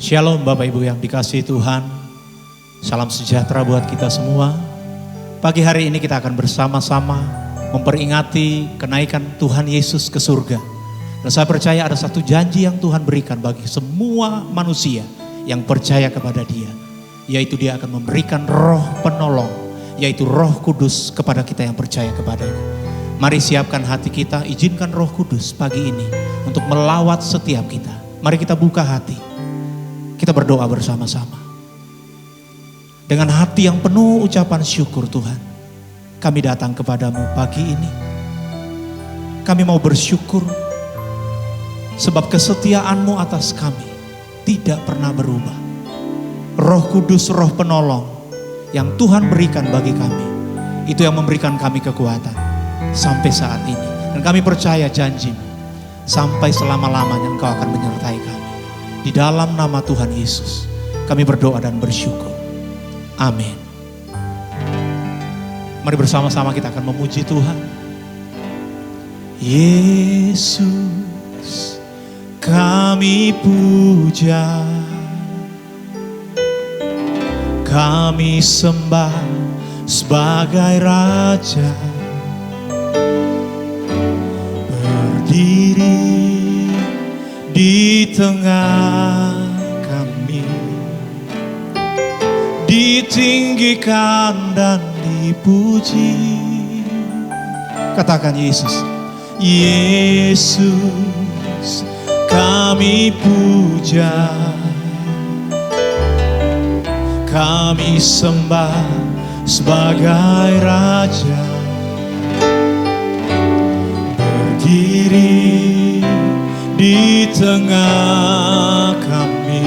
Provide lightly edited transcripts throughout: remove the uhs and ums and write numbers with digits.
Shalom Bapak Ibu yang dikasihi Tuhan. Salam sejahtera buat kita semua. Pagi hari ini kita akan bersama-sama memperingati kenaikan Tuhan Yesus ke surga. Dan saya percaya ada satu janji yang Tuhan berikan bagi semua manusia yang percaya kepada Dia. Yaitu Dia akan memberikan roh penolong, yaitu Roh Kudus kepada kita yang percaya kepadanya. Mari siapkan hati kita, izinkan Roh Kudus pagi ini untuk melawat setiap kita. Mari kita buka hati. Kita berdoa bersama-sama. Dengan hati yang penuh ucapan syukur Tuhan, kami datang kepadamu pagi ini. Kami mau bersyukur sebab kesetiaan-Mu atas kami tidak pernah berubah. Roh Kudus, roh penolong yang Tuhan berikan bagi kami, itu yang memberikan kami kekuatan sampai saat ini. Dan kami percaya janji-Mu, sampai selama-lamanya Engkau akan menyertai kami. Di dalam nama Tuhan Yesus, kami berdoa dan bersyukur. Amin. Mari bersama-sama kita akan memuji Tuhan. Yesus, kami puja, kami sembah sebagai Raja. Berdiri di tengah kami, ditinggikan dan dipuji. Katakan Yesus. Yesus, kami puja, kami sembah sebagai Raja. Berdiri di tengah kami,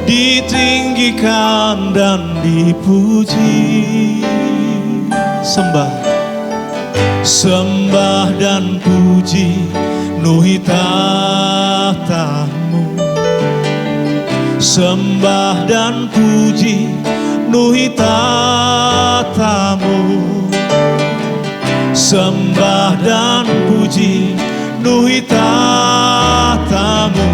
ditinggikan dan dipuji. Sembah, sembah dan puji penuhi tahta-Mu. Sembah dan puji penuhi tahta-Mu. Sembah dan puji penuhi tahta-Mu.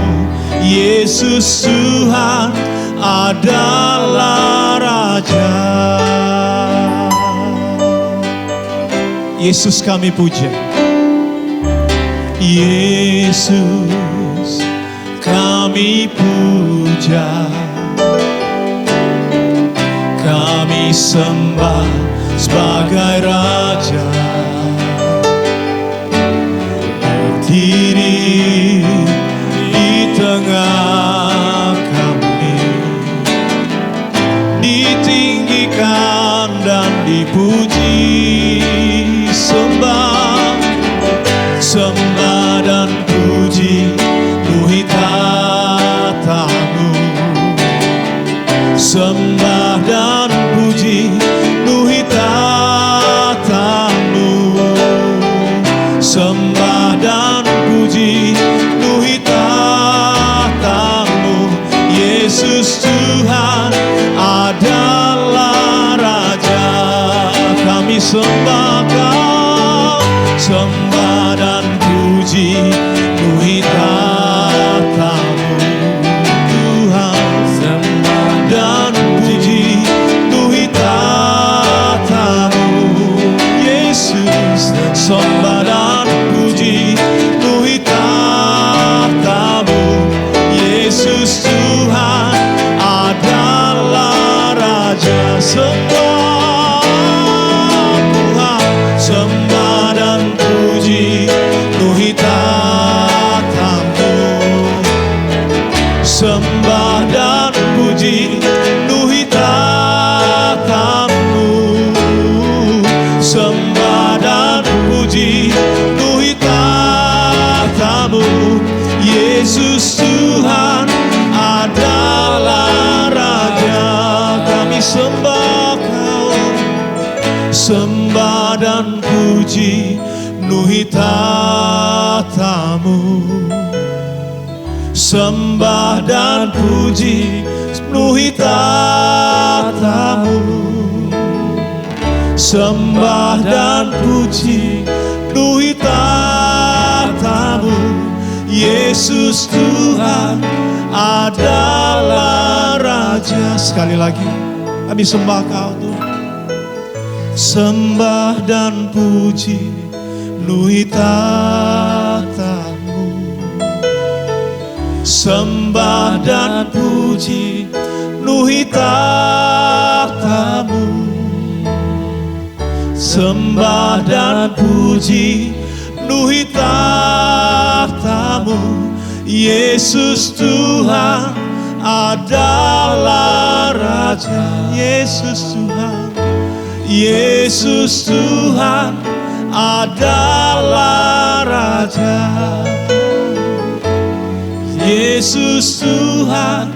Yesus Tuhan adalah Raja. Yesus kami puja. Yesus kami puja, kami sembah sebagai Raja. Berdiri di tengah kami, ditinggikan dan dipuji. Sembah, sembah dan puji penuhi tahta-Mu. Sembah dan puji penuhi tahta-Mu. Sembah dan puji penuhi tahta-Mu. Yesus Tuhan adalah Raja. Kami sembah Kau, sembah dan puji penuhi tahta-Mu. Tuhan, sembah dan puji penuhi tahta-Mu. Yesus, sembah dan puji penuhi tahta-Mu. Yesus Tuhan adalah Raja. Sembah Tuhan, sembah dan puji penuhi tahta-Mu. Sembah dan puji penuhi tahta-Mu. Sembah dan puji penuhi tahta-Mu. Yesus Tuhan adalah Raja. Kami sembah Kau, sembah dan puji penuhi tahta-Mu. Sembah dan puji penuhi tahta-Mu. Sembah dan puji penuhi tahta-Mu. Yesus Tuhan adalah Raja. Sekali lagi kami sembah Kau Tuhan. Sembah dan puji penuhi tatamu. Sembah dan puji penuhi tatamu. Sembah dan puji penuhi tatamu. Yesus Tuhan adalah Raja. Yesus Tuhan, Yesus Tuhan adalah Raja. Yesus Tuhan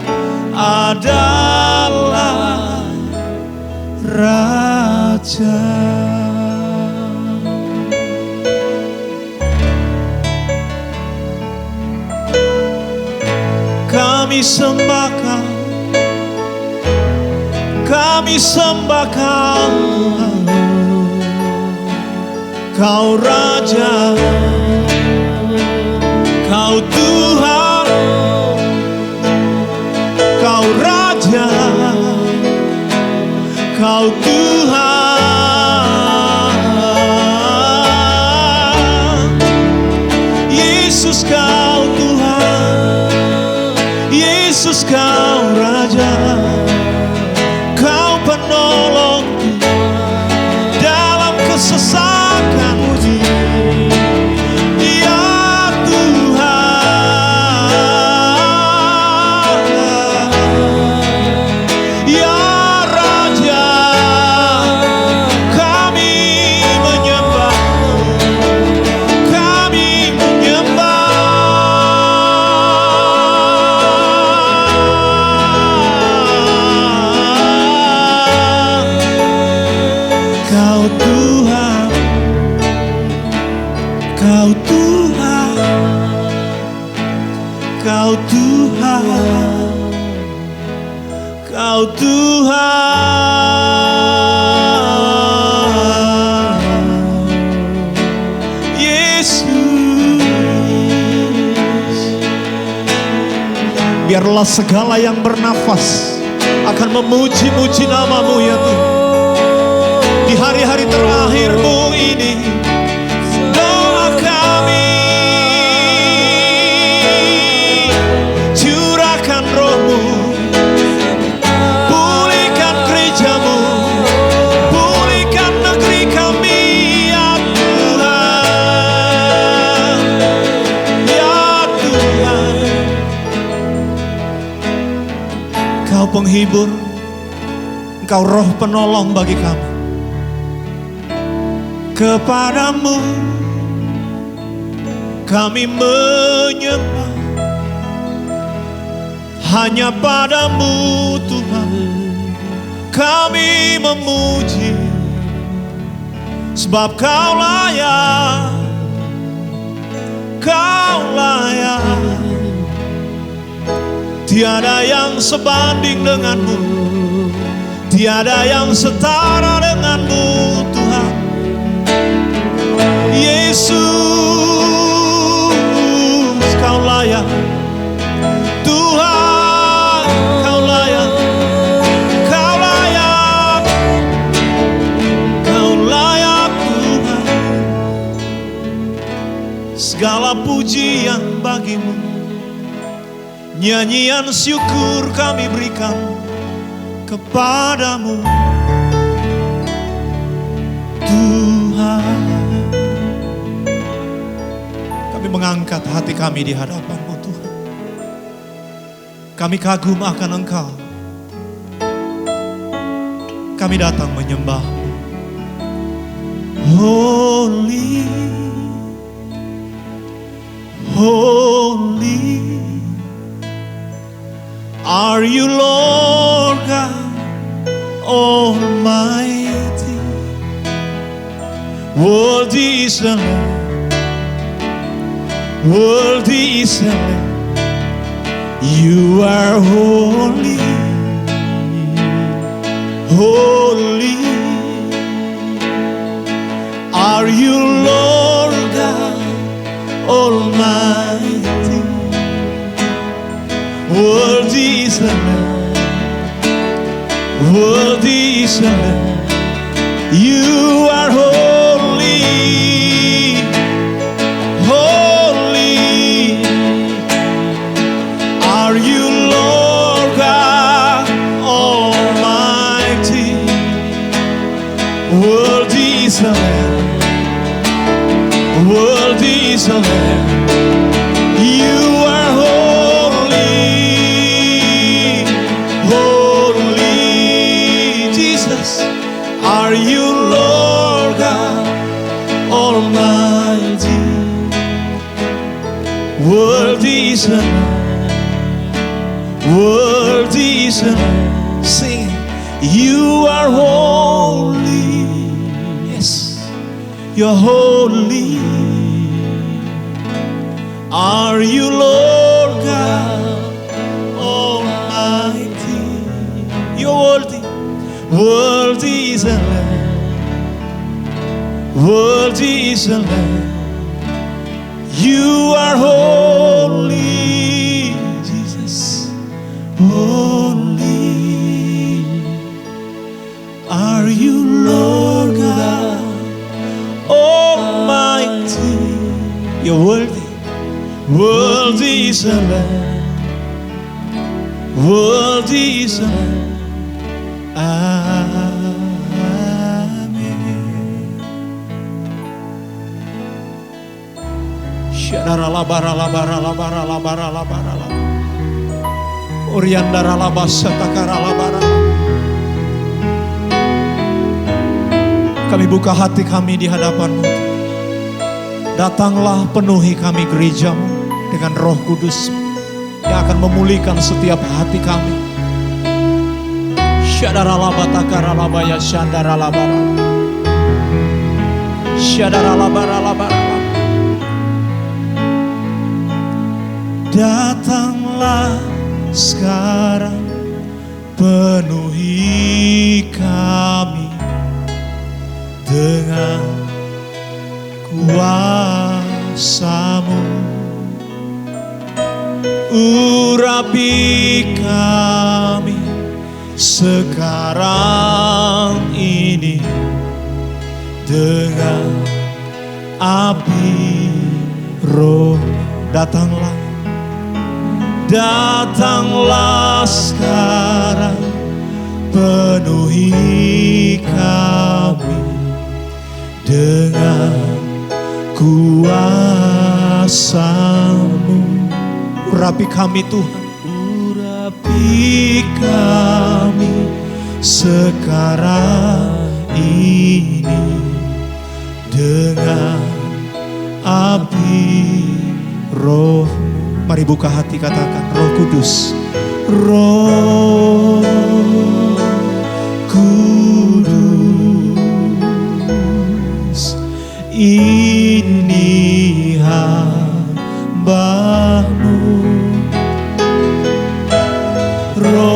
adalah Raja. Kami sembah Kau, kami sembah Kau Tuhan. Kau Raja, Kau Tuhan, Kau Raja, Kau Tuhan. Yesus Kau Tuhan, Yesus Kau Raja. Kau penolong dalam kesesakan uji. Ya Tuhan, ya Raja, kami menyembah-Mu, kami menyembah. Kau Tuhan, Kau Tuhan, Kau Tuhan, Kau Tuhan. Yesus, biarlah segala yang bernafas akan memuji-muji nama-Mu ya Tuhan. Di hari-hari terakhir-Mu ini, doa kami, curahkan Roh-Mu, pulihkan gereja-Mu, pulihkan negeri kami ya Tuhan, ya Tuhan. Kau penghibur, Engkau Roh penolong bagi kami. Kepadamu kami menyembah, hanya padamu Tuhan kami memuji, sebab Kau layak, Kau layak. Tiada yang sebanding denganmu, tiada yang setara denganmu Tuhan. Yesus, Kau layak. Tuhan, Kau layak. Kau layak. Kau layak Tuhan. Segala pujian bagi-Mu, nyanyian syukur kami berikan kepadamu Tuhan. Kami mengangkat hati kami di hadapan-Mu Tuhan. Kami kagum akan Engkau. Kami datang menyembah-Mu. Holy, holy are you Lord God Almighty. Worthy is the Lamb. Worthy is the Lamb. You are holy, holy are you Lord God Almighty. is the Lamb, worthy is the Lamb. You are holy, holy are you, Lord God Almighty. Worthy is the Lamb, worthy is the Lamb. You are holy, holy, Jesus. Are you Lord God Almighty? Worthy is the Lamb, worthy is the Lamb. Sing, you are holy. Yes, you're holy. Are you Lord God Almighty? You're worthy. Worthy is the Lamb, worthy is the Lamb. You are holy, Jesus, holy. Are you Lord God Almighty? You're worthy. Worthy is the Lamb, worthy is the Lamb. Amin. Syadara labara labara labara labara labara labara. Oriandara labasa takara labara. Kami buka hati kami di hadapan-Mu. Datanglah penuhi kami gereja-Mu dengan Roh Kudus yang akan memulihkan setiap hati kami. Syadara labatakara labaya syandara labara. Syadara labara labara. Datanglah sekarang, penuhi kami dengan kuasa-Mu. Urapi kami sekarang ini dengan api Roh. Datanglah, datanglah sekarang, penuhi kami dengan kuasa-Mu. Urapi kami Tuhan, urapi kami sekarang ini dengan api Roh. Mari buka hati, katakan, Roh Kudus, Roh Kudus, ini hamba-Mu. Roh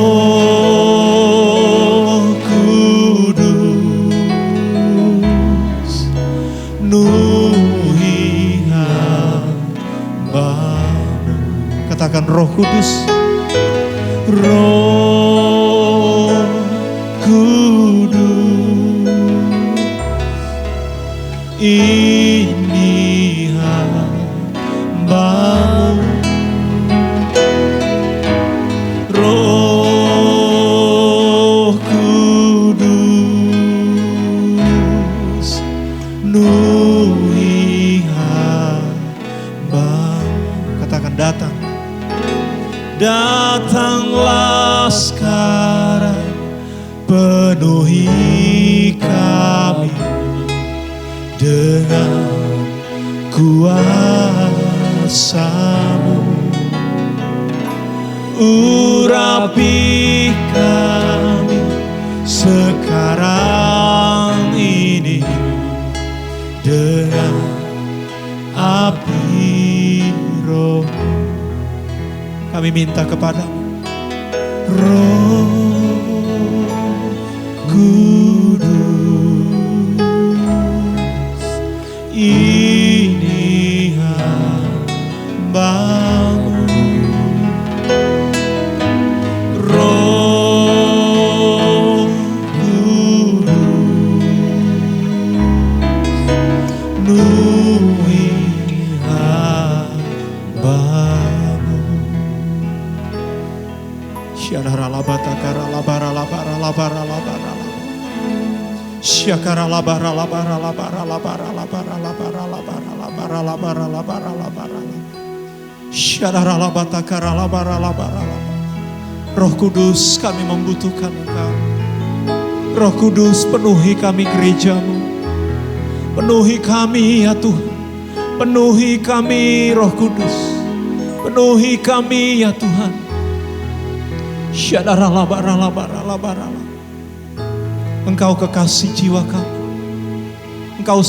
Kudus, penuhi hamba-Mu. Katakan, Roh Kudus, Roh Kudus, ini hamba-Mu. Roh Kudus, penuhi hamba-Mu. Katakan, datang. Datanglah sekarang, penuhi kami dengan kuasa-Mu. Urapi kami sekarang ini dengan api Roh. Kami minta kepadamu, Roh Kudus, ini hamba-Mu. Syakara labara labara labara labara labara labara labara labara labara labara labara. Syadara labata kara labara labara labara. Roh Kudus, kami membutuhkan Engkau. Roh Kudus, penuhi kami gerejamu. Penuhi kami ya Tuhan. Penuhi kami Roh Kudus. Penuhi kami ya Tuhan. Syadara labara labara labara. Engkau kekasih jiwa kami. Engkau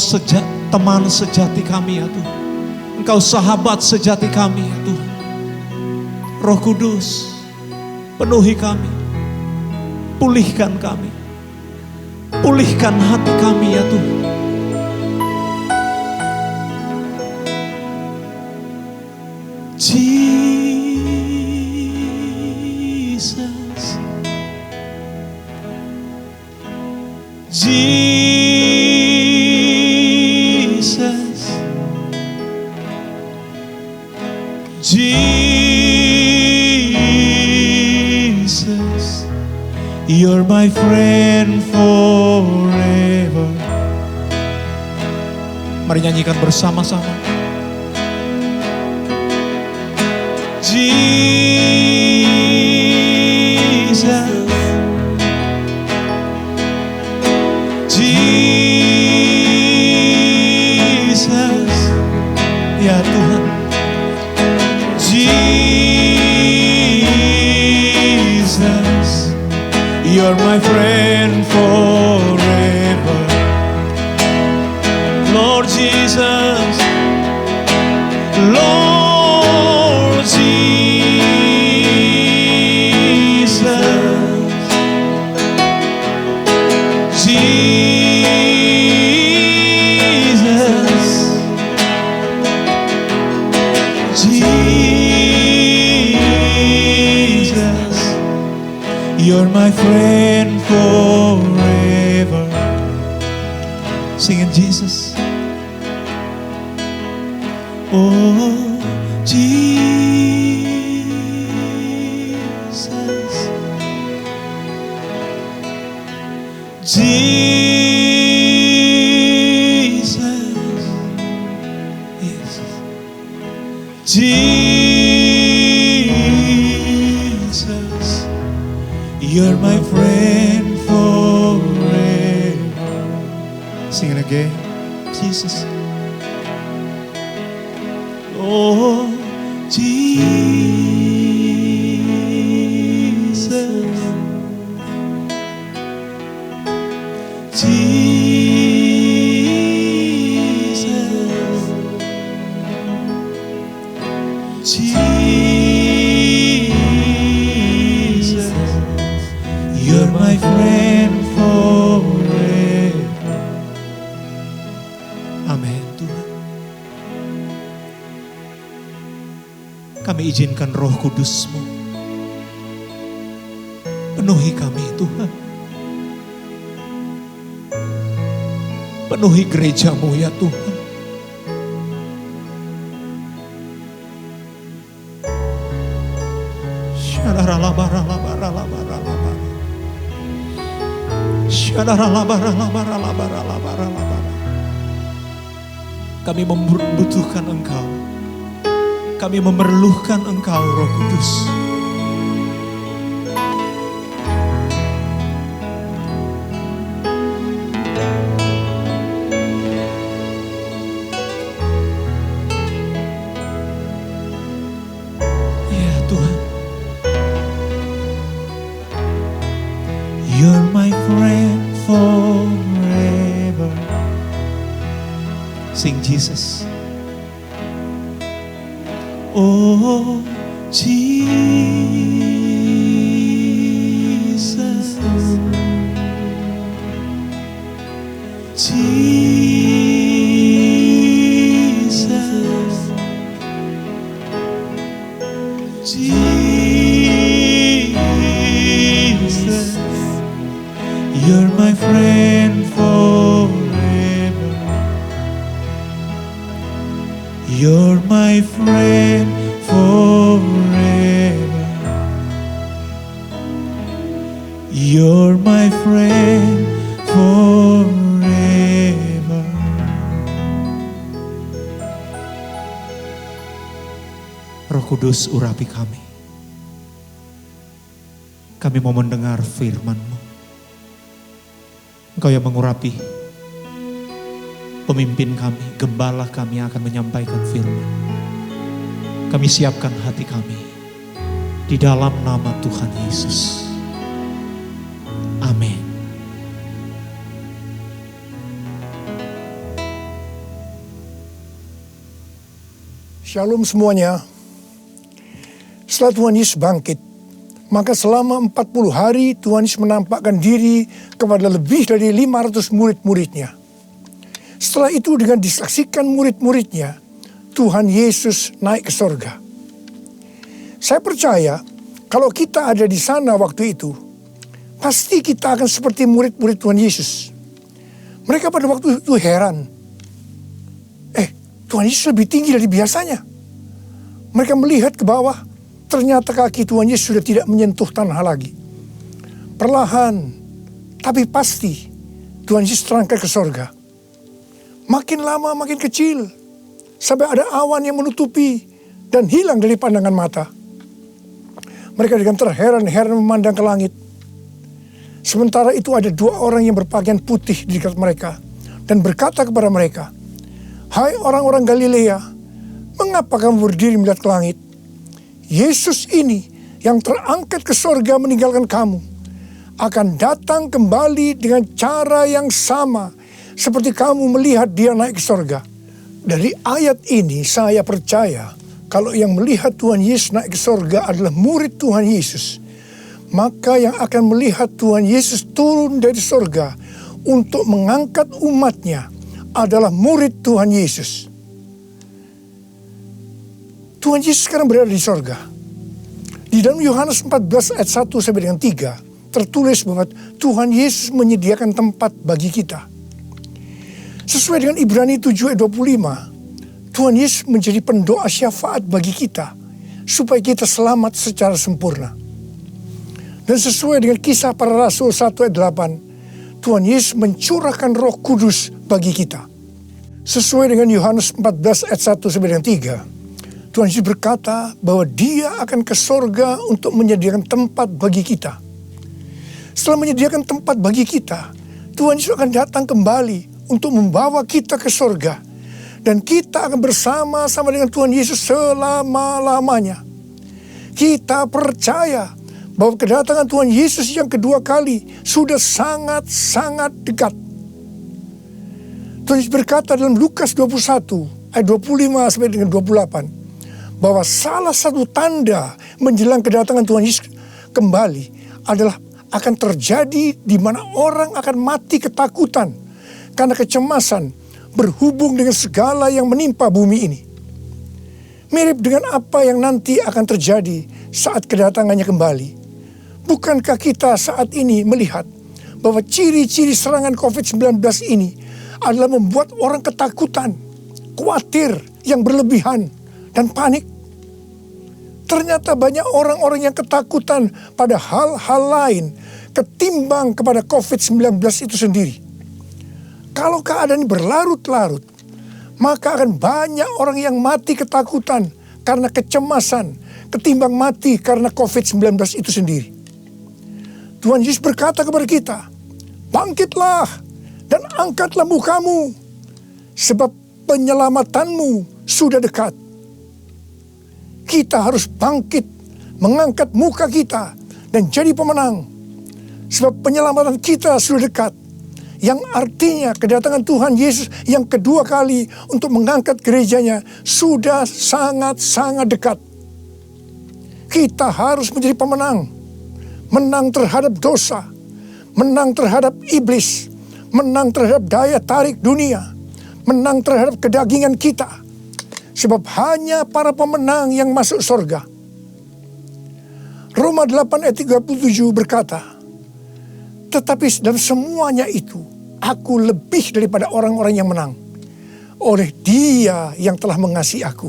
teman sejati kami ya Tuhan. Engkau sahabat sejati kami ya Tuhan. Roh Kudus, penuhi kami. Pulihkan kami. Pulihkan hati kami ya Tuhan. Jesus, Jesus, Jesus, you're my friend forever. Mari nyanyikan bersama-sama. Jesus, Jesus, ya Tuhan. Jesus, you're my friend forever. Lord Jesus, Lord Jesus, Jesus, Jesus, you're my friend forever. Sing it, Jesus. Oh, Jesus, Jesus, yes, Jesus, you're my friend forever. Sing it again, Jesus. Oh, Jesus, Jesus, Jesus, you're my friend forever. Amen. Tuhan, kami izinkan Roh Kudus-Mu penuhi kami Tuhan. Penuhi gereja-Mu ya Tuhan. Kami membutuhkan Engkau. Kami memerlukan Engkau, Roh Kudus. Ya Tuhan, you're my friend forever. Sing Jesus. Oh, Jesus, Jesus, Jesus, you're my friend forever. You're my friend forever. You're my friend forever. Kudus urapi kami. Kami mau mendengar firman-Mu. Engkau yang mengurapi pemimpin kami, gembala kami yang akan menyampaikan firman. Kami siapkan hati kami di dalam nama Tuhan Yesus. Amin. Shalom semuanya. Setelah Tuhan Yesus bangkit, maka selama 40 hari Tuhan Yesus menampakkan diri kepada lebih dari 500 murid-muridnya. Setelah itu dengan disaksikan murid-muridnya, Tuhan Yesus naik ke sorga. Saya percaya kalau kita ada di sana waktu itu, pasti kita akan seperti murid-murid Tuhan Yesus. Mereka pada waktu itu heran. Tuhan Yesus lebih tinggi dari biasanya. Mereka melihat ke bawah, ternyata kaki Tuhan Yesus sudah tidak menyentuh tanah lagi. Perlahan, tapi pasti, Tuhan Yesus terangkat ke sorga. Makin lama makin kecil, sampai ada awan yang menutupi dan hilang dari pandangan mata. Mereka dengan terheran-heran memandang ke langit. Sementara itu ada 2 orang yang berpakaian putih di dekat mereka dan berkata kepada mereka, "Hai orang-orang Galilea, mengapa kamu berdiri melihat ke langit? Yesus ini yang terangkat ke sorga meninggalkan kamu, akan datang kembali dengan cara yang sama seperti kamu melihat dia naik ke sorga." Dari ayat ini saya percaya kalau yang melihat Tuhan Yesus naik ke sorga adalah murid Tuhan Yesus, maka yang akan melihat Tuhan Yesus turun dari sorga untuk mengangkat umatnya adalah murid Tuhan Yesus. Tuhan Yesus sekarang berada di sorga. Di dalam Yohanes 14 ayat 1 sampai dengan 3 tertulis bahwa Tuhan Yesus menyediakan tempat bagi kita. Sesuai dengan Ibrani 7 ayat 25, Tuhan Yesus menjadi pendoa syafaat bagi kita supaya kita selamat secara sempurna. Dan sesuai dengan Kisah Para Rasul 1 ayat 8, Tuhan Yesus mencurahkan Roh Kudus bagi kita. Sesuai dengan Yohanes 14 ayat 1 sampai dengan 3, Tuhan Yesus berkata bahwa Dia akan ke sorga untuk menyediakan tempat bagi kita. Setelah menyediakan tempat bagi kita, Tuhan Yesus akan datang kembali untuk membawa kita ke sorga. Dan kita akan bersama-sama dengan Tuhan Yesus selama-lamanya. Kita percaya bahwa kedatangan Tuhan Yesus yang kedua kali sudah sangat-sangat dekat. Tuhan Yesus berkata dalam Lukas 21 ayat 25 sampai dengan 28 bahwa salah satu tanda menjelang kedatangan Tuhan Yesus kembali adalah akan terjadi di mana orang akan mati ketakutan karena kecemasan berhubung dengan segala yang menimpa bumi ini. Mirip dengan apa yang nanti akan terjadi saat kedatangannya kembali. Bukankah kita saat ini melihat bahwa ciri-ciri serangan COVID-19 ini adalah membuat orang ketakutan, khawatir yang berlebihan, dan panik? Ternyata banyak orang-orang yang ketakutan pada hal-hal lain ketimbang kepada COVID-19 itu sendiri. Kalau keadaan ini berlarut-larut, maka akan banyak orang yang mati ketakutan karena kecemasan ketimbang mati karena COVID-19 itu sendiri. Tuhan Yesus berkata kepada kita, "Bangkitlah dan angkatlah mukamu, sebab penyelamatanmu sudah dekat." Kita harus bangkit, mengangkat muka kita, dan jadi pemenang. Sebab penyelamatan kita sudah dekat. Yang artinya kedatangan Tuhan Yesus yang kedua kali untuk mengangkat gerejanya sudah sangat-sangat dekat. Kita harus menjadi pemenang. Menang terhadap dosa, menang terhadap iblis, menang terhadap daya tarik dunia, menang terhadap kedagingan kita. Sebab hanya para pemenang yang masuk surga. Roma 8 ayat 37 berkata, "Tetapi dalam semuanya itu, aku lebih daripada orang-orang yang menang, oleh Dia yang telah mengasihi aku."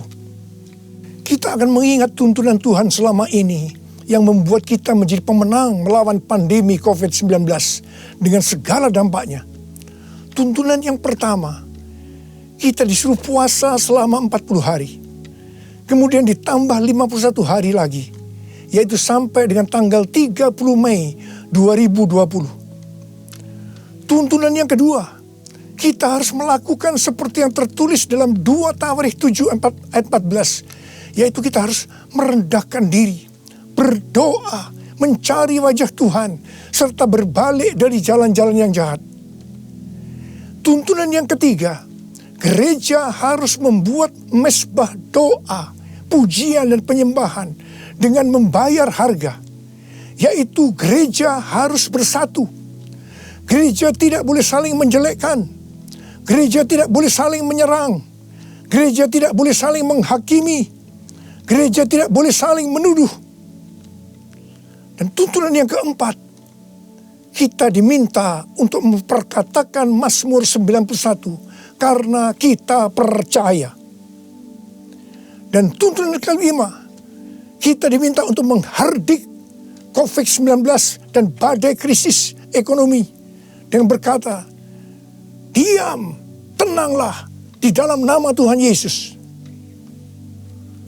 Kita akan mengingat tuntunan Tuhan selama ini yang membuat kita menjadi pemenang melawan pandemi COVID-19 dengan segala dampaknya. Tuntunan yang pertama, kita disuruh puasa selama 40 hari. kemudian ditambah 51 hari lagi, yaitu sampai dengan tanggal 30 Mei 2020. Tuntunan yang kedua, kita harus melakukan seperti yang tertulis dalam 2 Tawarikh 7 ayat 14, yaitu kita harus merendahkan diri, berdoa, mencari wajah Tuhan, serta berbalik dari jalan-jalan yang jahat. Tuntunan yang ketiga, gereja harus membuat mezbah doa, pujian dan penyembahan dengan membayar harga, yaitu gereja harus bersatu. Gereja tidak boleh saling menjelekkan, gereja tidak boleh saling menyerang, gereja tidak boleh saling menghakimi, gereja tidak boleh saling menuduh. Dan tuntunan yang keempat, kita diminta untuk memperkatakan Mazmur 91 karena kita percaya. Dan tuntunan yang kelima, kita diminta untuk menghardik COVID-19 dan badai krisis ekonomi dengan berkata, diam, tenanglah di dalam nama Tuhan Yesus.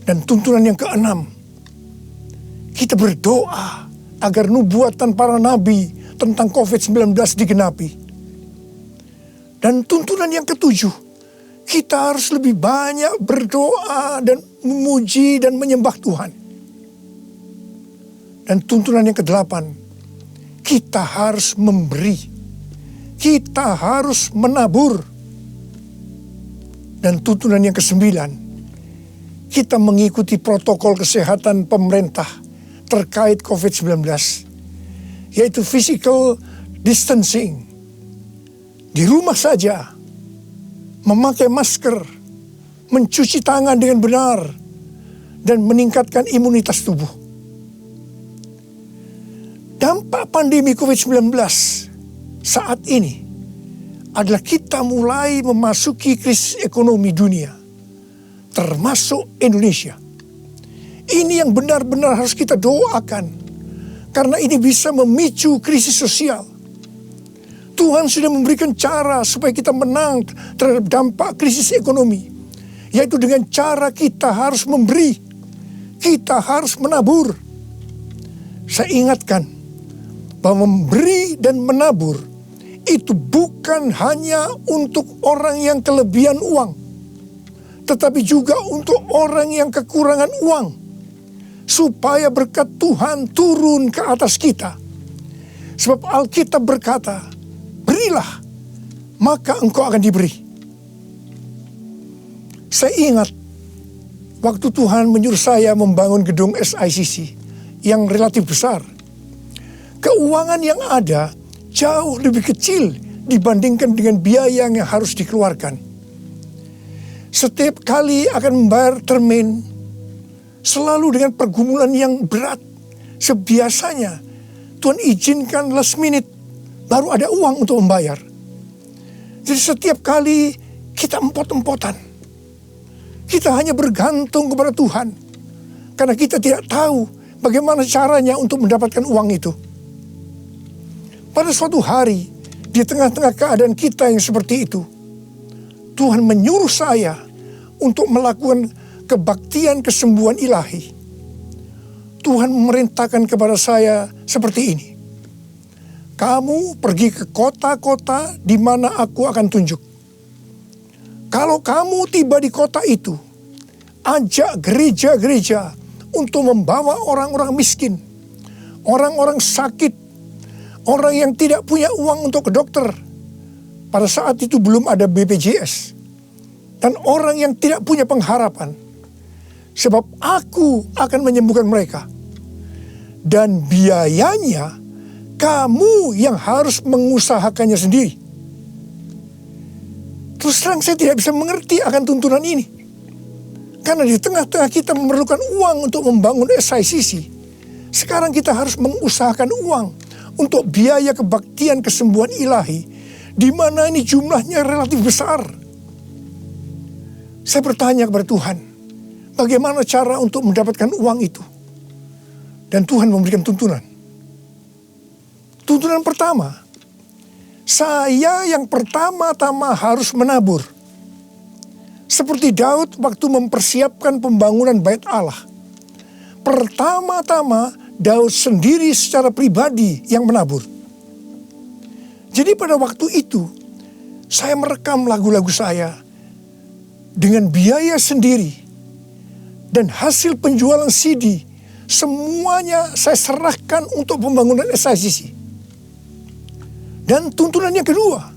Dan tuntunan yang keenam, kita berdoa agar nubuatan para nabi tentang COVID-19 digenapi. Dan tuntunan yang ketujuh, kita harus lebih banyak berdoa dan memuji dan menyembah Tuhan. Dan tuntunan yang kedelapan, kita harus memberi, kita harus menabur. Dan tuntunan yang kesembilan, kita mengikuti protokol kesehatan pemerintah terkait COVID-19, yaitu physical distancing. Di rumah saja, memakai masker, mencuci tangan dengan benar, dan meningkatkan imunitas tubuh. Dampak pandemi COVID-19 saat ini adalah kita mulai memasuki krisis ekonomi dunia, termasuk Indonesia. Ini yang benar-benar harus kita doakan, karena ini bisa memicu krisis sosial. Tuhan sudah memberikan cara supaya kita menang terhadap dampak krisis ekonomi, yaitu dengan cara kita harus memberi, kita harus menabur. Saya ingatkan bahwa memberi dan menabur itu bukan hanya untuk orang yang kelebihan uang, tetapi juga untuk orang yang kekurangan uang, supaya berkat Tuhan turun ke atas kita. Sebab Alkitab berkata, berilah, maka engkau akan diberi. Saya ingat waktu Tuhan menyuruh saya membangun gedung SICC yang relatif besar. Keuangan yang ada jauh lebih kecil dibandingkan dengan biaya yang harus dikeluarkan. Setiap kali akan membayar termin, selalu dengan pergumulan yang berat. Sebiasanya Tuhan izinkan last minute, baru ada uang untuk membayar. Jadi setiap kali kita empot-empotan, kita hanya bergantung kepada Tuhan, karena kita tidak tahu bagaimana caranya untuk mendapatkan uang itu. Pada suatu hari, di tengah-tengah keadaan kita yang seperti itu, Tuhan menyuruh saya untuk melakukan kebaktian kesembuhan ilahi. Tuhan memerintahkan kepada saya seperti ini. Kamu pergi ke kota-kota di mana aku akan tunjuk. Kalau kamu tiba di kota itu, ajak gereja-gereja untuk membawa orang-orang miskin, orang-orang sakit, orang yang tidak punya uang untuk ke dokter. Pada saat itu belum ada BPJS. Dan orang yang tidak punya pengharapan. Sebab aku akan menyembuhkan mereka. Dan biayanya kamu yang harus mengusahakannya sendiri. Terus terang saya tidak bisa mengerti akan tuntunan ini. Karena di tengah-tengah kita memerlukan uang untuk membangun SICC. Sekarang kita harus mengusahakan uang untuk biaya kebaktian kesembuhan ilahi, di mana ini jumlahnya relatif besar. Saya bertanya kepada Tuhan, bagaimana cara untuk mendapatkan uang itu? Dan Tuhan memberikan tuntunan. Tuntunan pertama, saya yang pertama-tama harus menabur. Seperti Daud waktu mempersiapkan pembangunan bait Allah. Pertama-tama Daud sendiri secara pribadi yang menabur. Jadi pada waktu itu saya merekam lagu-lagu saya dengan biaya sendiri. Dan hasil penjualan CD semuanya saya serahkan untuk pembangunan SICC. Dan tuntunan yang kedua,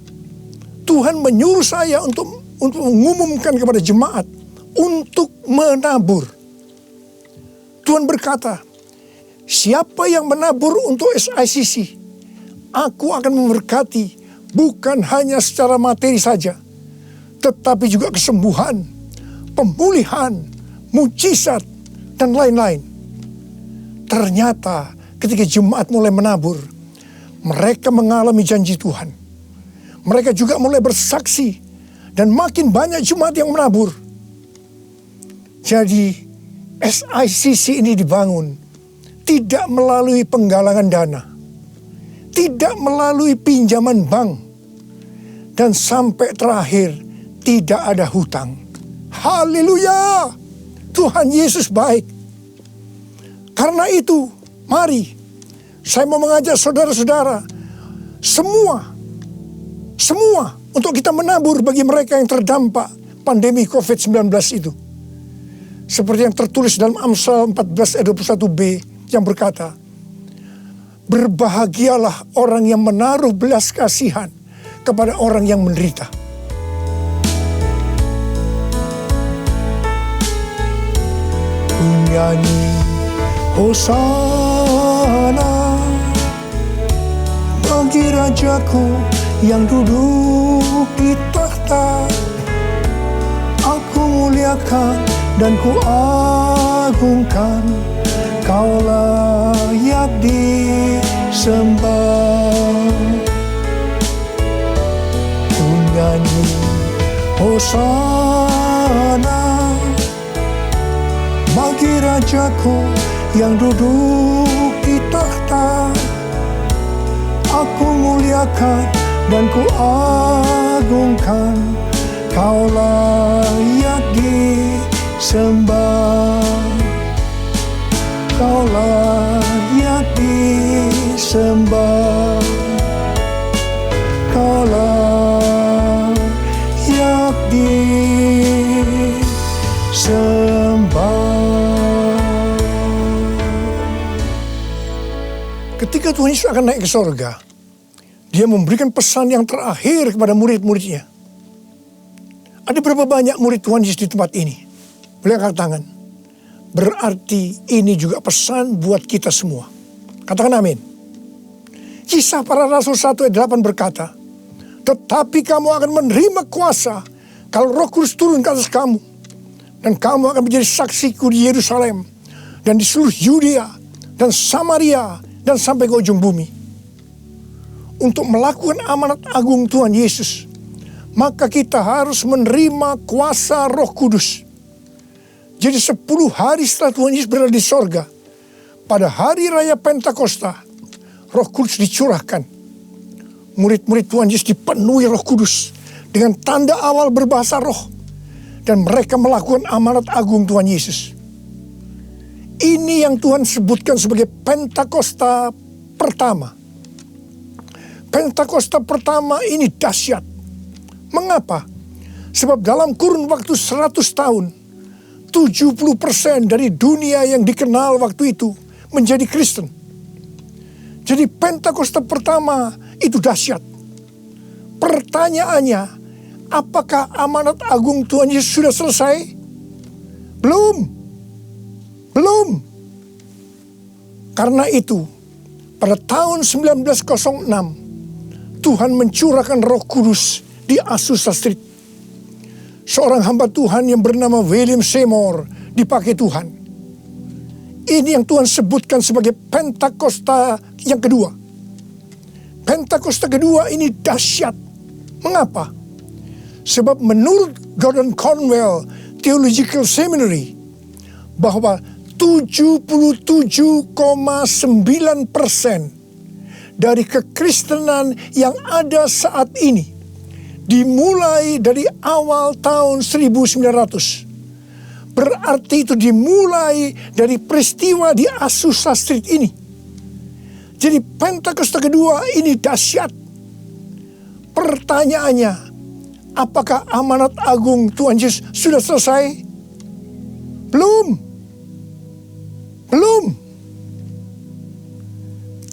Tuhan menyuruh saya untuk mengumumkan kepada jemaat untuk menabur. Tuhan berkata, siapa yang menabur untuk SICC, aku akan memberkati bukan hanya secara materi saja, tetapi juga kesembuhan, pemulihan, mujizat, dan lain-lain. Ternyata ketika jemaat mulai menabur, mereka mengalami janji Tuhan. Mereka juga mulai bersaksi dan makin banyak jemaat yang menabur. Jadi SICC ini dibangun tidak melalui penggalangan dana, tidak melalui pinjaman bank, dan sampai terakhir tidak ada hutang. Haleluya! Tuhan Yesus baik. Karena itu, mari saya mau mengajak saudara-saudara semua untuk kita menabur bagi mereka yang terdampak pandemi COVID-19 itu. Seperti yang tertulis dalam Amsal 14 ayat 21b yang berkata, berbahagialah orang yang menaruh belas kasihan kepada orang yang menderita. Nyanyi Hosana bagi Rajaku yang duduk di tahta. Aku muliakan dan ku agungkan, Kau layak disembah. Ku nyanyi Hosana bagi Rajaku yang duduk di tahta. Aku muliakan dan ku agungkan, Kau layak disembah. Kau layak disembah. Kau layak disembah. Ketika Tuhan Yesus akan naik ke sorga, Dia memberikan pesan yang terakhir kepada murid-muridnya. Ada berapa banyak murid Tuhan Yesus di tempat ini? Boleh angkat tangan. Berarti ini juga pesan buat kita semua. Katakan amin. Kisah Para Rasul 1 ayat 8 berkata, tetapi kamu akan menerima kuasa kalau Roh Kudus turun ke atas kamu. Dan kamu akan menjadi saksiku di Yerusalem dan di seluruh Yudea dan Samaria dan sampai ke ujung bumi. Untuk melakukan amanat agung Tuhan Yesus, maka kita harus menerima kuasa Roh Kudus. Jadi 10 hari setelah Tuhan Yesus berada di sorga, pada hari raya Pentakosta, Roh Kudus dicurahkan. Murid-murid Tuhan Yesus dipenuhi Roh Kudus dengan tanda awal berbahasa roh. Dan mereka melakukan amanat agung Tuhan Yesus. Ini yang Tuhan sebutkan sebagai Pentakosta pertama. Pentakosta pertama ini dahsyat. Mengapa? Sebab dalam kurun waktu 100 tahun, 70% dari dunia yang dikenal waktu itu menjadi Kristen. Jadi Pentakosta pertama itu dahsyat. Pertanyaannya, apakah amanat agung Tuhan Yesus sudah selesai? Belum. Karena itu, pada tahun 1906, Tuhan mencurahkan Roh Kudus di Azusa Street. Seorang hamba Tuhan yang bernama William Seymour dipakai Tuhan. Ini yang Tuhan sebutkan sebagai Pentakosta yang kedua. Pentakosta kedua ini dahsyat. Mengapa? Sebab menurut Gordon Conwell Theological Seminary, bahwa 77,9% dari kekristenan yang ada saat ini dimulai dari awal tahun 1900. Berarti itu dimulai dari peristiwa di Azusa Street ini. Jadi Pentakosta kedua ini dahsyat. Pertanyaannya, apakah amanat agung Tuhan Yesus sudah selesai? Belum.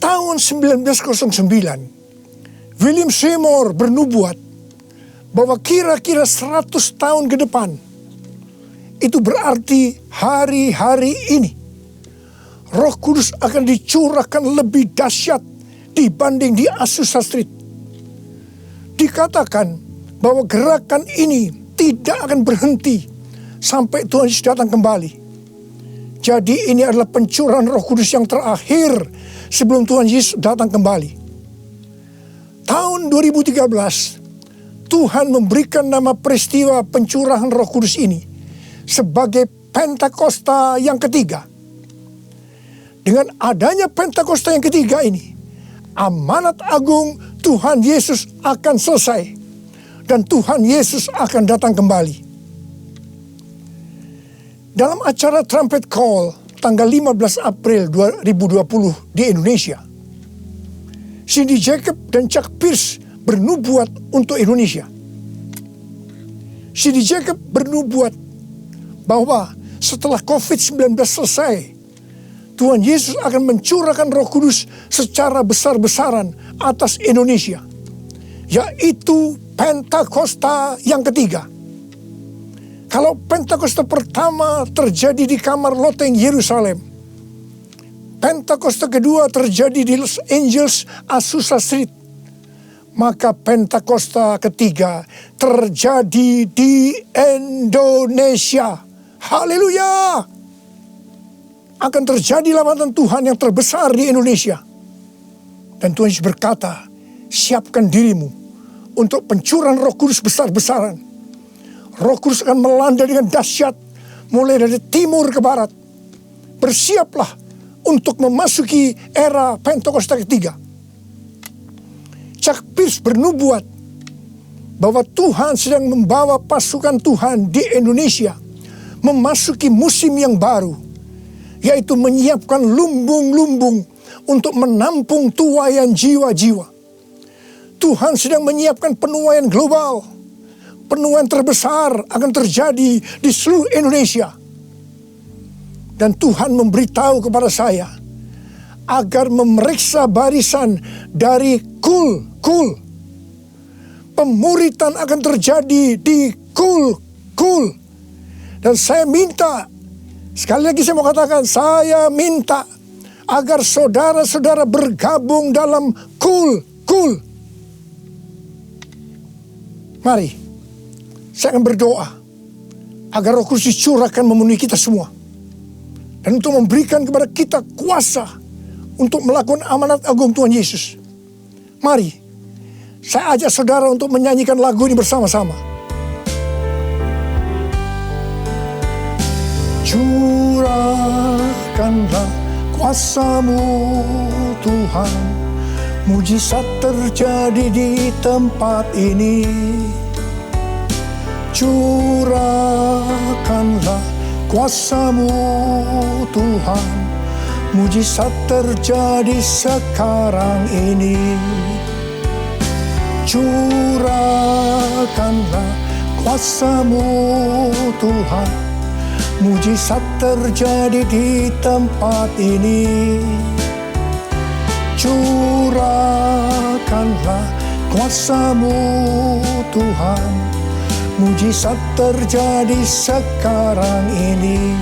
Tahun 1909, William Seymour bernubuat bahwa kira-kira 100 tahun ke depan, itu berarti hari-hari ini, Roh Kudus akan dicurahkan lebih dahsyat dibanding di Azusa Street. Dikatakan bahwa gerakan ini tidak akan berhenti sampai Tuhan Yesus datang kembali. Jadi ini adalah pencurahan Roh Kudus yang terakhir sebelum Tuhan Yesus datang kembali. Tahun 2013, Tuhan memberikan nama peristiwa pencurahan Roh Kudus ini sebagai Pentakosta yang ketiga. Dengan adanya Pentakosta yang ketiga ini, amanat agung Tuhan Yesus akan selesai dan Tuhan Yesus akan datang kembali. Dalam acara Trumpet Call tanggal 15 April 2020 di Indonesia, Cindy Jacob dan Chuck Pierce bernubuat untuk Indonesia. Cindy Jacob bernubuat bahwa setelah COVID-19 selesai, Tuhan Yesus akan mencurahkan Roh Kudus secara besar-besaran atas Indonesia, yaitu Pentakosta yang ketiga. Kalau Pentakosta pertama terjadi di kamar loteng Yerusalem, Pentakosta kedua terjadi di Los Angeles, Azusa Street, maka Pentakosta ketiga terjadi di Indonesia. Haleluya! Akan terjadi lambatan Tuhan yang terbesar di Indonesia. Dan Tuhan Yesus berkata, siapkan dirimu untuk pencurahan Roh Kudus besar-besaran. Roh Kudus akan melanda dengan dahsyat mulai dari timur ke barat. Bersiaplah untuk memasuki era Pentakosta ketiga. Chuck Pierce bernubuat bahwa Tuhan sedang membawa pasukan Tuhan di Indonesia memasuki musim yang baru, yaitu menyiapkan lumbung-lumbung untuk menampung tuaian jiwa-jiwa. Tuhan sedang menyiapkan penuaian global. Penuaian terbesar akan terjadi di seluruh Indonesia. Dan Tuhan memberitahu kepada saya agar memeriksa barisan dari kul. Pemuritan akan terjadi di kul. Dan saya minta, sekali lagi saya mau katakan, saya minta agar saudara-saudara bergabung dalam kul. Mari. Saya akan berdoa agar Roh Kudus dicurahkan memenuhi kita semua. Dan untuk memberikan kepada kita kuasa untuk melakukan amanat agung Tuhan Yesus. Mari, saya ajak saudara untuk menyanyikan lagu ini bersama-sama. Curahkanlah kuasa-Mu Tuhan, mujizat terjadi di tempat ini. Curahkanlah kuasa-Mu Tuhan, mujizat terjadi sekarang ini. Curahkanlah kuasa-Mu Tuhan, mujizat terjadi di tempat ini. Curahkanlah kuasa-Mu Tuhan, mujizat terjadi sekarang ini.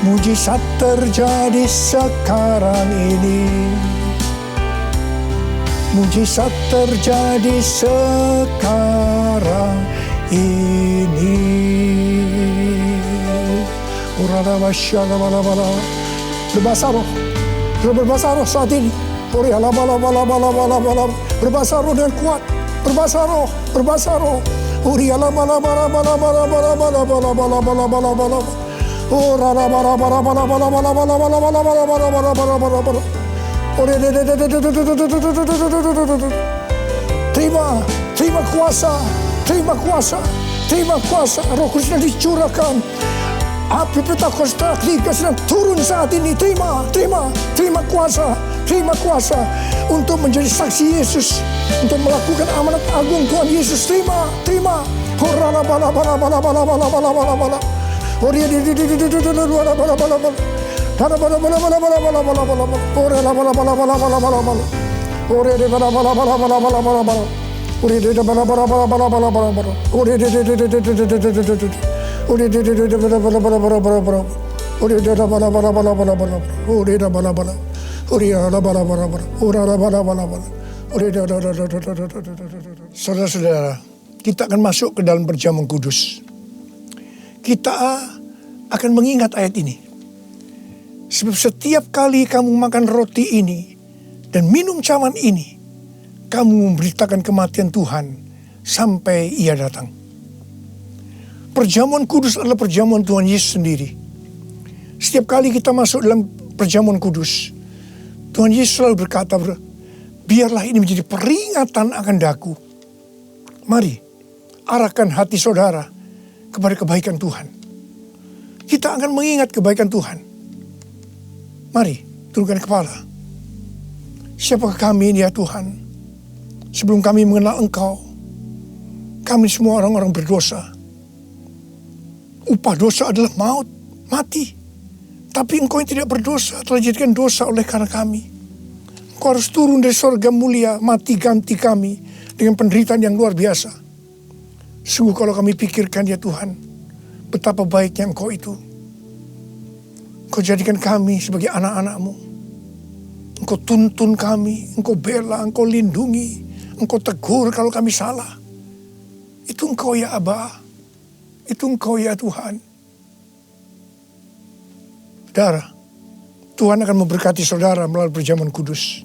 Mujizat terjadi sekarang ini. Mujizat terjadi sekarang ini. Berbahasa roh. Berbahasa roh saat ini. Berbahasa roh dengan kuat. Berbahasa roh. Terima kuasa, terima kuasa, terima kuasa. Roh Kudus sedang dicurahkan. Api Pentakosta sedang turun saat ini. Terima kuasa untuk menjadi saksi Yesus, untuk melakukan amanat agung Tuhan Yesus. Terima. Saudara-saudara, kita akan masuk ke dalam perjamuan kudus. Kita akan mengingat ayat ini. Sebab setiap kali kamu makan roti ini dan minum cawan ini, kamu memberitakan kematian Tuhan sampai Ia datang. Perjamuan kudus adalah perjamuan Tuhan Yesus sendiri. Setiap kali kita masuk dalam perjamuan kudus, Tuhan Yesus selalu berkata, biarlah ini menjadi peringatan akan daku. Mari, arahkan hati saudara kepada kebaikan Tuhan. Kita akan mengingat kebaikan Tuhan. Mari, turunkan kepala. Siapakah kami ini ya Tuhan? Sebelum kami mengenal Engkau, kami semua orang-orang berdosa. Upah dosa adalah maut, mati. Tapi Engkau yang tidak berdosa telah dijadikan dosa oleh karena kami. Engkau harus turun dari sorga mulia, mati ganti kami dengan penderitaan yang luar biasa. Sungguh kalau kami pikirkan ya Tuhan, betapa baiknya Engkau itu. Engkau jadikan kami sebagai anak-anak-Mu. Engkau tuntun kami, Engkau bela, Engkau lindungi, Engkau tegur kalau kami salah. Itu Engkau ya Aba, itu Engkau ya Tuhan. Saudara, Tuhan akan memberkati saudara melalui perjamuan kudus.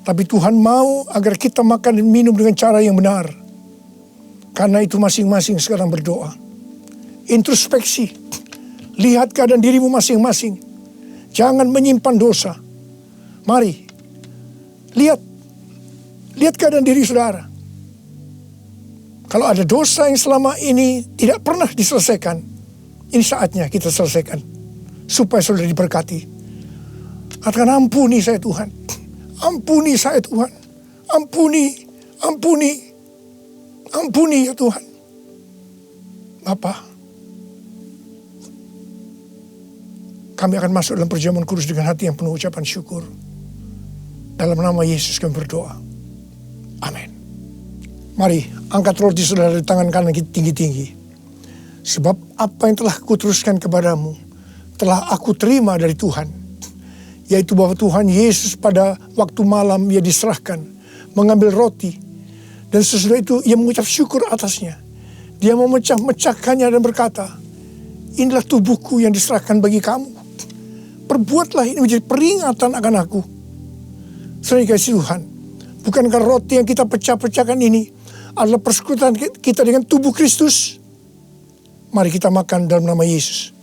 Tapi Tuhan mau agar kita makan dan minum dengan cara yang benar. Karena itu masing-masing sekarang berdoa. Introspeksi. Lihat keadaan dirimu masing-masing. Jangan menyimpan dosa. Mari. Lihat keadaan diri saudara. Kalau ada dosa yang selama ini tidak pernah diselesaikan, ini saatnya kita selesaikan. Supaya saudara diberkati. Katakan, ampuni saya Tuhan. Ampuni saya Tuhan. Ampuni ya Tuhan. Bapa, kami akan masuk dalam perjamuan kudus dengan hati yang penuh ucapan syukur. Dalam nama Yesus kami berdoa. Amin. Mari angkat roti saudara di tangan kanan kita tinggi-tinggi. Sebab apa yang telah kuteruskan kepadamu telah aku terima dari Tuhan. Yaitu bahwa Tuhan Yesus pada waktu malam Ia diserahkan, mengambil roti. Dan sesudah itu Ia mengucap syukur atasnya. Dia memecah-mecahkannya dan berkata, inilah tubuhku yang diserahkan bagi kamu. Perbuatlah ini menjadi peringatan akan aku. Saudara kasih Tuhan, bukankah roti yang kita pecah-pecahkan ini adalah persekutuan kita dengan tubuh Kristus? Mari kita makan dalam nama Yesus.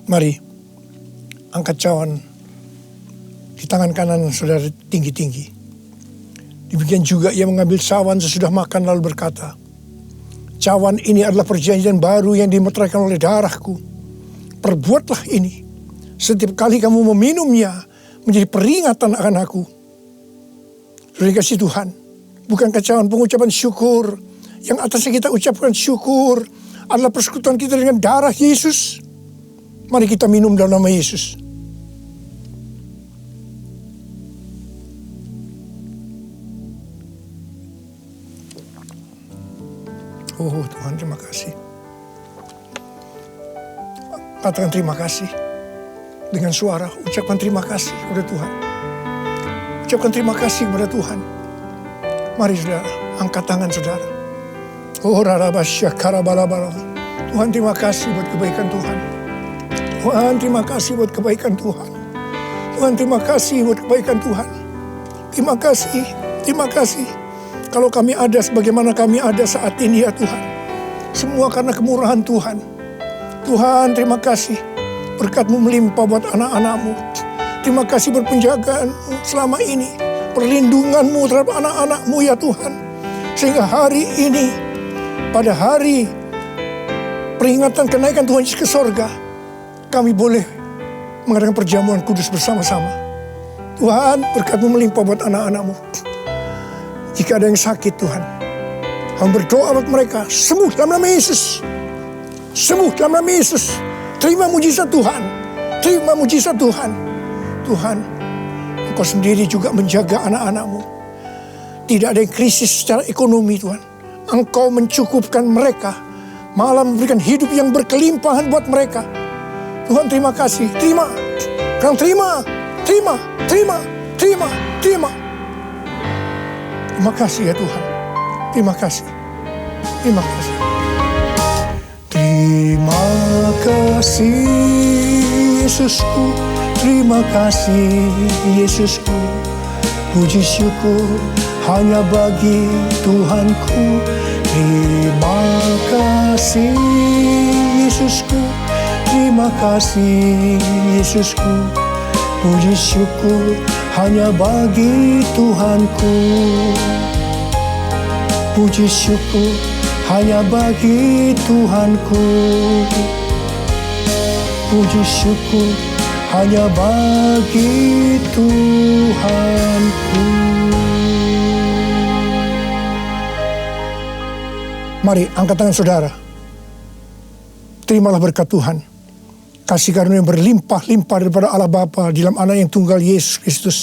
Mari, angkat cawan di tangan kanan saudara tinggi-tinggi. Demikian juga Ia mengambil cawan sesudah makan lalu berkata, cawan ini adalah perjanjian baru yang dimeteraikan oleh darahku. Perbuatlah ini setiap kali kamu meminumnya menjadi peringatan akan aku. Saudara kasih Tuhan, bukankah cawan pengucapan syukur yang atasnya kita ucapkan syukur adalah persekutuan kita dengan darah Yesus? Mari kita minum dalam nama Yesus. Oh Tuhan, terima kasih. Katakan terima kasih. Dengan suara, ucapkan terima kasih kepada Tuhan. Ucapkan terima kasih kepada Tuhan. Mari saudara, angkat tangan saudara. Oh rarabasya karabalabala. Tuhan terima kasih buat kebaikan Tuhan. Tuhan terima kasih buat kebaikan Tuhan. Tuhan terima kasih buat kebaikan Tuhan. Terima kasih, terima kasih. Kalau kami ada sebagaimana kami ada saat ini ya Tuhan. Semua karena kemurahan Tuhan. Tuhan terima kasih. Berkat-Mu melimpah buat anak-anak-Mu. Terima kasih berpenjagaan-Mu selama ini. Perlindungan-Mu terhadap anak-anak-Mu ya Tuhan. Sehingga hari ini, pada hari peringatan kenaikan Tuhan Yesus ke sorga, kami boleh mengadakan perjamuan kudus bersama-sama. Tuhan, berkat-Mu melimpah buat anak-anak-Mu. Jika ada yang sakit Tuhan, kami berdoa buat mereka, sembuh dalam nama Yesus. Sembuh dalam nama Yesus. Terima mujizat Tuhan. Terima mujizat Tuhan. Tuhan, Engkau sendiri juga menjaga anak-anak-Mu. Tidak ada yang krisis secara ekonomi Tuhan. Engkau mencukupkan mereka. Malah memberikan hidup yang berkelimpahan buat mereka. Tuhan terima kasih. Terima. Kang terima. Terima. Terima. Terima. Terima. Terima kasih ya Tuhan. Terima kasih. Terima kasih. Terima kasih Yesusku. Terima kasih Yesusku. Puji syukur hanya bagi Tuhanku. Terima kasih Yesusku. Terima kasih Yesusku. Puji syukur hanya bagi Tuhanku. Puji syukur hanya bagi Tuhanku. Puji syukur hanya bagi Tuhanku. Mari angkat tangan saudara. Terimalah berkat Tuhan. Kasih karunia yang berlimpah-limpah daripada Allah Bapa di dalam Anak yang tunggal Yesus Kristus.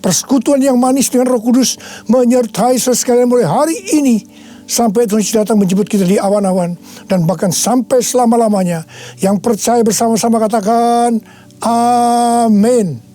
Persekutuan yang manis dengan Roh Kudus menyertai saudara sekalian mulai hari ini sampai Tuhan Yesus datang menjemput kita di awan-awan dan bahkan sampai selama-lamanya. Yang percaya bersama-sama katakan amin.